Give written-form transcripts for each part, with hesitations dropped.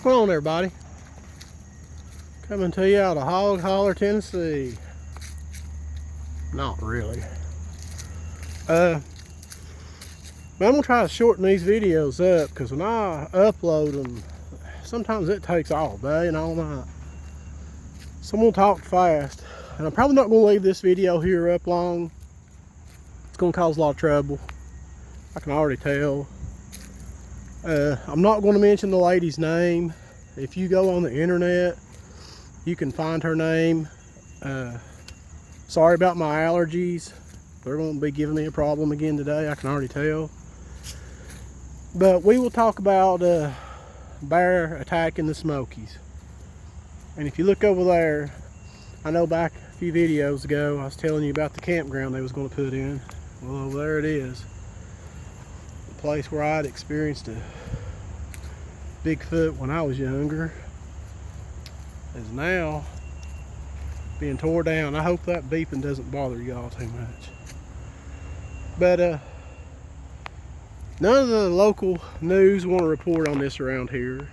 What's going on, everybody? Coming to you out of Hog Holler, Tennessee. Not really. But I'm gonna try to shorten these videos up because when I upload them, sometimes it takes all day and all night. So I'm gonna talk fast, and I'm probably not gonna leave this video here up long. It's gonna cause a lot of trouble. I can already tell. I'm not going to mention the lady's name. If you go on the internet, you can find her name. Sorry about my allergies. They're going to be giving me a problem again today, I can already tell. But we will talk about bear attacking the Smokies. And if you look over there, I know back a few videos ago I was telling you about the campground they was going to put in. Well, over there it is. Place where I'd experienced a Bigfoot when I was younger is now being tore down. I hope that beeping doesn't bother y'all too much. But none of the local news want to report on this around here.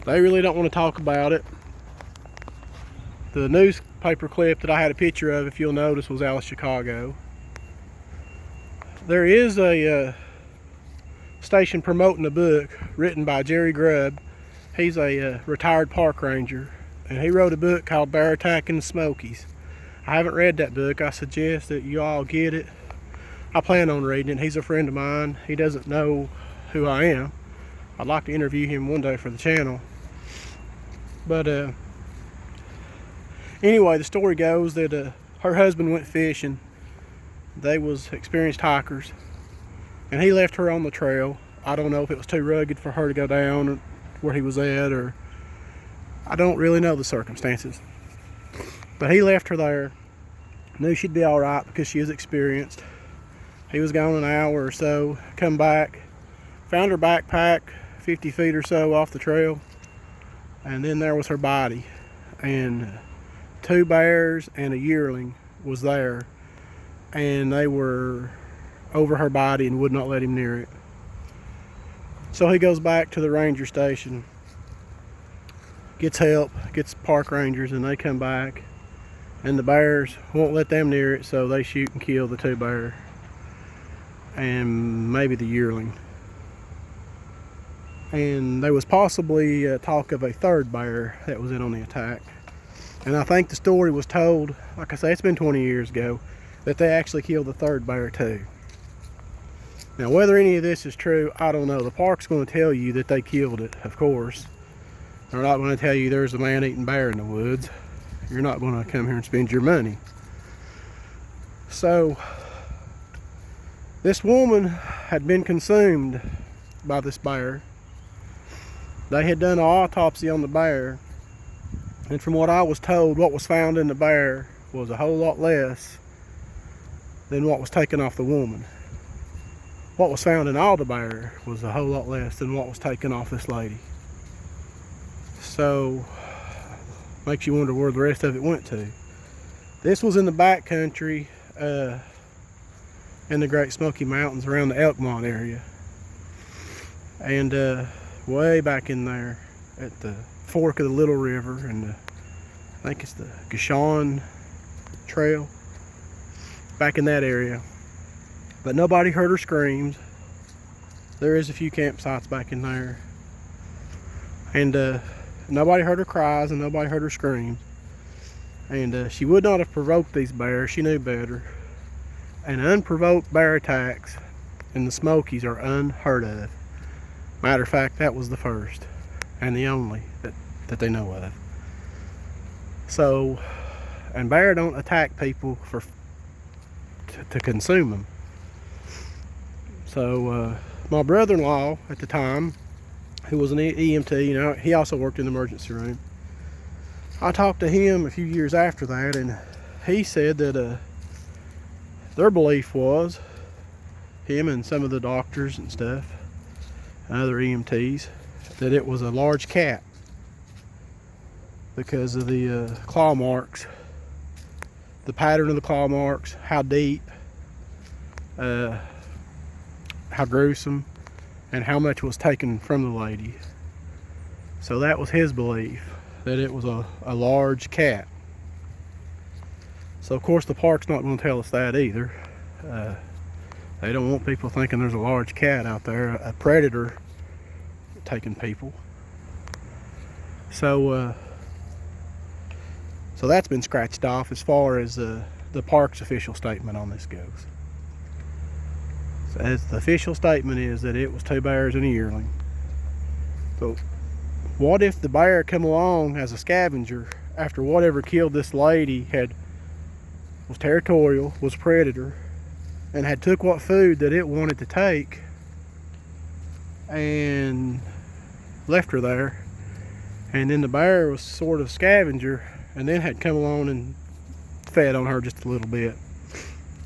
They really don't want to talk about it. The newspaper clip that I had a picture of, if you'll notice, was out of Chicago. There is a station promoting a book written by Jerry Grubb. He's a retired park ranger, and he wrote a book called Bear Attacking the Smokies. I haven't read that book. I suggest that you all get it. I plan on reading it. He's a friend of mine. He doesn't know who I am. I'd like to interview him one day for the channel. But anyway, the story goes that her husband went fishing. They was experienced hikers, and he left her on the trail. I don't know if it was too rugged for her to go down where he was at, or I don't really know the circumstances. But he left her there, knew she'd be all right because she is experienced. He was gone an hour or so, come back, found her backpack 50 feet or so off the trail, and then there was her body. And 2 bears and a yearling was there, and they were over her body and would not let him near it. So he goes back to the ranger station, gets help, gets park rangers, and they come back, and the bears won't let them near it, so they shoot and kill the 2 bear and maybe the yearling. And there was possibly talk of a 3rd bear that was in on the attack. And I think the story was told, like I say, it's been 20 years ago, that they actually killed the 3rd bear too. Now, whether any of this is true, I don't know. The park's going to tell you that they killed it, of course. They're not going to tell you there's a man-eating bear in the woods. You're not going to come here and spend your money. So, this woman had been consumed by this bear. They had done an autopsy on the bear, and from what I was told, what was found in the bear was a whole lot less than what was taken off the woman. What was found in all the bear was a whole lot less than what was taken off this lady. So, makes you wonder where the rest of it went to. This was in the back country, in the Great Smoky Mountains around the Elkmont area. And way back in there at the fork of the Little River, and I think it's the Gashon Trail, back in that area. But nobody heard her screams. There is a few campsites back in there. And nobody heard her cries, and nobody heard her screams. And she would not have provoked these bears. She knew better. And unprovoked bear attacks in the Smokies are unheard of. Matter of fact, that was the first and the only that they know of. So, and bear don't attack people to consume them. So my brother-in-law at the time, who was an EMT, you know, he also worked in the emergency room. I talked to him a few years after that, and he said that their belief was, him and some of the doctors and stuff, and other EMTs, that it was a large cat because of the claw marks, the pattern of the claw marks, how deep, how gruesome, and how much was taken from the lady. So that was his belief, that it was a large cat. So of course the park's not going to tell us that either. They don't want people thinking there's a large cat out there, a predator taking people. So so that's been scratched off as far as the park's official statement on this goes. So as the official statement is that it was 2 bears and a yearling. So what if the bear come along as a scavenger after whatever killed this lady was territorial, was a predator, and had took what food that it wanted to take and left her there, and then the bear was sort of scavenger and then had come along and fed on her just a little bit?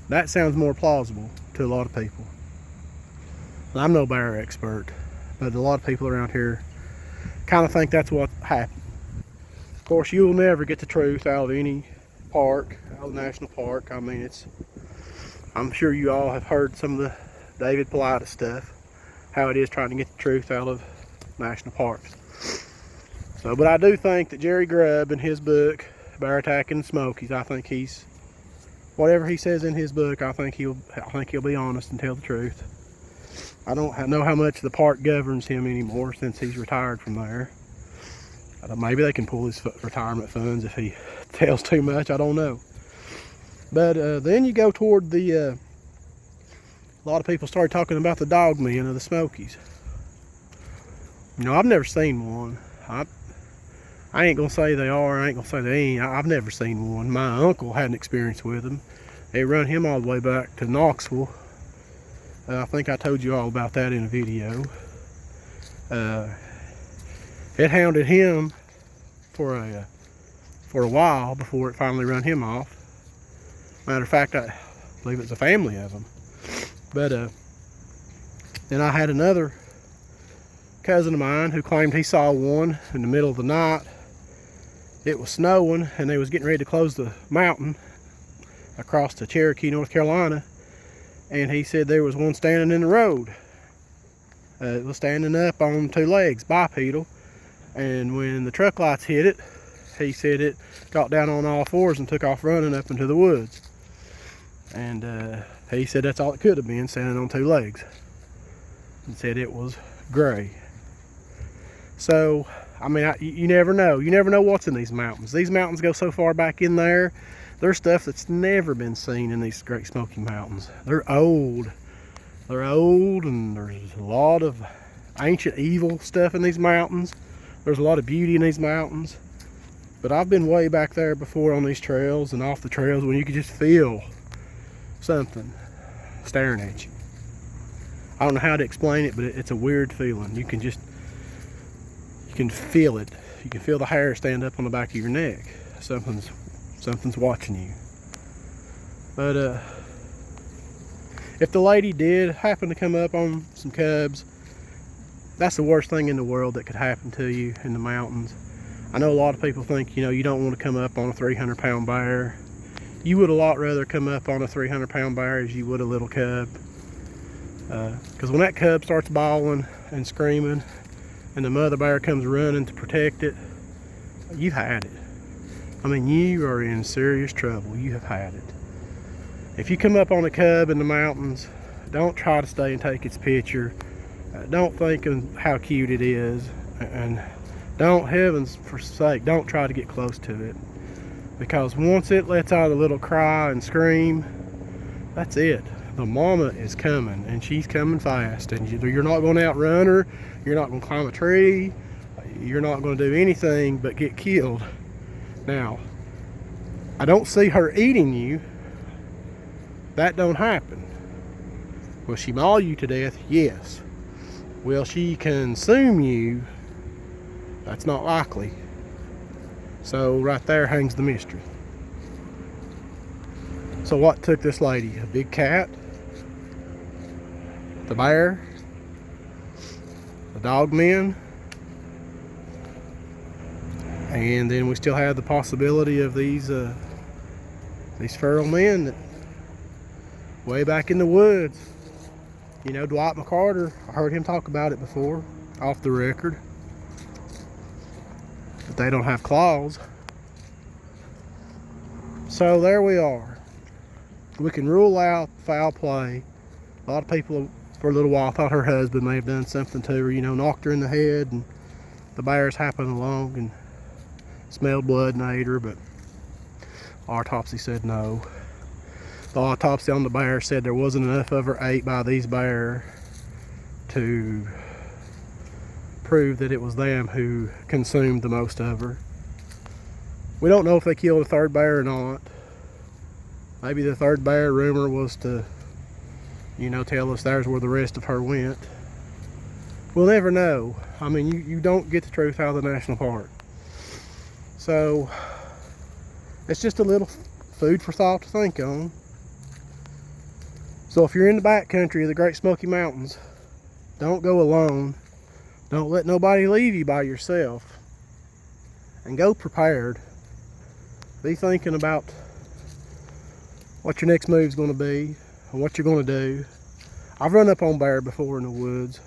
That sounds more plausible to a lot of people. I'm no bear expert, but a lot of people around here kind of think that's what happened. Of course, you'll never get the truth out of any park, out of the national park. I mean, I'm sure you all have heard some of the David Politis stuff, how it is trying to get the truth out of national parks. So, but I do think that Jerry Grubb in his book, Bear Attacking the Smokies, I think whatever he says in his book, I think he'll be honest and tell the truth. I don't know how much the park governs him anymore since he's retired from there. Maybe they can pull his retirement funds if he tells too much, I don't know. But then you go toward a lot of people started talking about the dog men of the Smokies. You know, I've never seen one. I ain't gonna say they are, I ain't gonna say they ain't. I've never seen one. My uncle had an experience with them. They run him all the way back to Knoxville. I think I told you all about that in a video. It hounded him for a while before it finally run him off. Matter of fact, I believe it's a family of them. But then I had another cousin of mine who claimed he saw one in the middle of the night. It was snowing and they was getting ready to close the mountain across to Cherokee, North Carolina. And he said there was one standing in the road. It was standing up on 2 legs, bipedal. And when the truck lights hit it, he said it got down on all 4s and took off running up into the woods. And he said that's all it could have been, standing on 2 legs. And said it was gray. So, I mean, you never know. You never know what's in these mountains. These mountains go so far back in there. There's stuff that's never been seen in these Great Smoky Mountains. They're old. They're old, and there's a lot of ancient evil stuff in these mountains. There's a lot of beauty in these mountains. But I've been way back there before on these trails and off the trails when you could just feel something staring at you. I don't know how to explain it, but it's a weird feeling. You can feel it. You can feel the hair stand up on the back of your neck. Something's watching you. But if the lady did happen to come up on some cubs, that's the worst thing in the world that could happen to you in the mountains. I know a lot of people think, you don't want to come up on a 300-pound bear. You would a lot rather come up on a 300-pound bear as you would a little cub. Because when that cub starts bawling and screaming and the mother bear comes running to protect it, you've had it. I mean, you are in serious trouble. You have had it. If you come up on a cub in the mountains, don't try to stay and take its picture. Don't think of how cute it is. And don't, heavens for sake, don't try to get close to it. Because once it lets out a little cry and scream, that's it. The mama is coming, and she's coming fast. And you're not going to outrun her. You're not going to climb a tree. You're not going to do anything but get killed. Now, I don't see her eating you. That don't happen. Will she maul you to death? Yes. Will she consume you? That's not likely. So right there hangs the mystery. So what took this lady? A big cat? The bear? The dog men? And then we still have the possibility of these feral men that way back in the woods. Dwight McCarter, I heard him talk about it before, off the record. but they don't have claws. So there we are. We can rule out foul play. A lot of people for a little while thought her husband may have done something to her, you know, knocked her in the head, and the bears happened along and smelled blood and ate her, but autopsy said no. The autopsy on the bear said there wasn't enough of her ate by these bears to prove that it was them who consumed the most of her. We don't know if they killed a third bear or not. Maybe the third bear rumor was to, you know, tell us there's where the rest of her went. We'll never know. I mean, you don't get the truth out of the national park. So it's just a little food for thought to think on. So if you're in the backcountry of the Great Smoky Mountains, don't go alone. Don't let nobody leave you by yourself. And go prepared. Be thinking about what your next move's going to be and what you're going to do. I've run up on bear before in the woods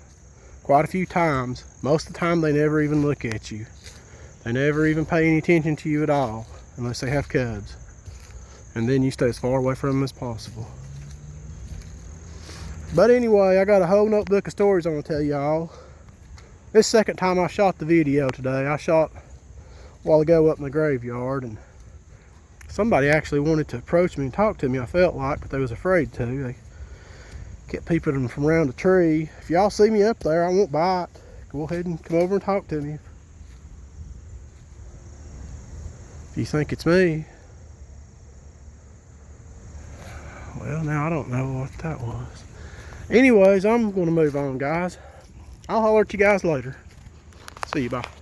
quite a few times. Most of the time they never even look at you. They never even pay any attention to you at all unless they have cubs. And then you stay as far away from them as possible. But anyway, I got a whole notebook of stories I'm going to tell y'all. This is the second time I shot the video today. I shot a while ago up in the graveyard, and somebody actually wanted to approach me and talk to me, I felt like, but they was afraid to. They kept peeping from around the tree. If y'all see me up there, I won't bite. Go ahead and come over and talk to me. If you think it's me. Well, now I don't know what that was. Anyways, I'm going to move on, guys. I'll holler at you guys later. See you, bye.